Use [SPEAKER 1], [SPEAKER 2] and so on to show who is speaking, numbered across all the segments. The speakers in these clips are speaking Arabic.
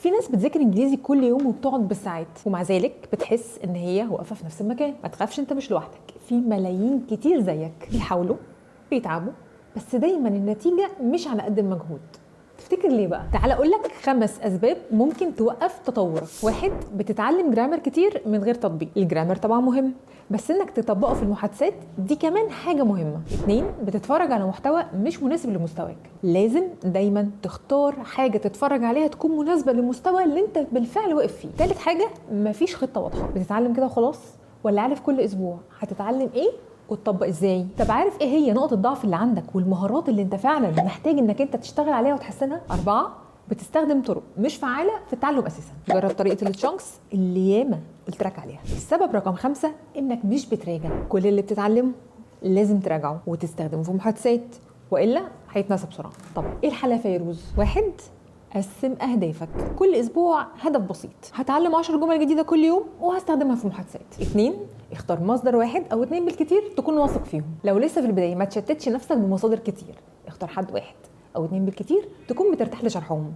[SPEAKER 1] في ناس بتذاكر انجليزي كل يوم وبتقعد بالساعات ومع ذلك بتحس ان هي واقفه في نفس المكان. ما تخافش، انت مش لوحدك، في ملايين كتير زيك بيحاولوا بيتعبوا بس دايما النتيجه مش على قد المجهود. تفتكر ليه بقى؟ تعال اقول لك 5 اسباب ممكن توقف تطورك. 1، بتتعلم جرامر كتير من غير تطبيق. الجرامر طبعا مهم بس انك تطبقه في المحادثات دي كمان حاجه مهمه. 2، بتتفرج على محتوى مش مناسب لمستواك. لازم دايما تختار حاجه تتفرج عليها تكون مناسبه للمستوى اللي انت بالفعل واقف فيه. 3 حاجه، مفيش خطه واضحه. بتتعلم كده وخلاص ولا عارف كل اسبوع هتتعلم ايه وتطبق ازاي؟ طب عارف ايه هي نقط الضعف اللي عندك والمهارات اللي انت فعلا محتاج انك انت تشتغل عليها وتحسنها؟ 4، بتستخدم طرق مش فعاله في التعلم اساسا. جرب طريقه التشانكس اللي ياما قلت لك عليها. السبب رقم 5، انك مش بتراجع. كل اللي بتتعلمه لازم تراجعه وتستخدمه في محادثات والا هيتنسى بسرعه. طب ايه الحل يا فيروز؟ 1، قسم اهدافك. كل اسبوع هدف بسيط. هتعلم 10 جمل جديده كل يوم وهستخدمها في محادثات. 2، اختار مصدر 1 أو 2 بالكتير تكون واثق فيهم. لو لسه في البدايه ما تشتتش نفسك بمصادر كتير. اختار حد 1 أو 2 بالكتير تكون بترتاح لشرحهم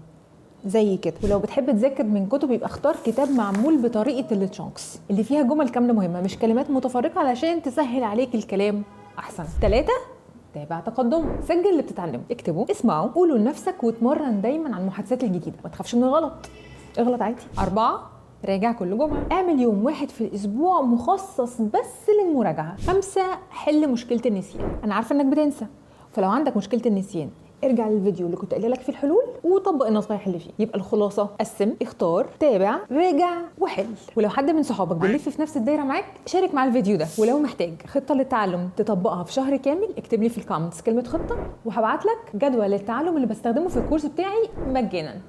[SPEAKER 1] زي كده. ولو بتحب تذاكر من كتب يبقى اختار كتاب معمول بطريقه التشانكس اللي فيها جمل كامله مهمه مش كلمات متفرقه علشان تسهل عليك الكلام احسن. 3، تابع تقدم. سجل اللي بتتعلمه، اكتبه، اسمعه، قوله لنفسك واتمرن دايما على المحادثات الجديده. ما تخافش من الغلط، اغلط عادي. 4، راجع كل جمعه. اعمل يوم واحد في الاسبوع مخصص بس للمراجعه. 5، حل مشكله النسيان. انا عارفه انك بتنسى، فلو عندك مشكله النسيان ارجع للفيديو اللي كنت قايله لك فيه الحلول وطبق النصايح اللي فيه. يبقى الخلاصه: قسم، اختار، تابع، راجع، وحل. ولو حد من صحابك بيلف في نفس الدايره معاك شارك مع الفيديو ده. ولو محتاج خطه للتعلم تطبقها في شهر كامل اكتب لي في الكومنتس كلمه خطه وهبعت لك جدول للتعلم اللي بستخدمه في الكورس بتاعي مجانا.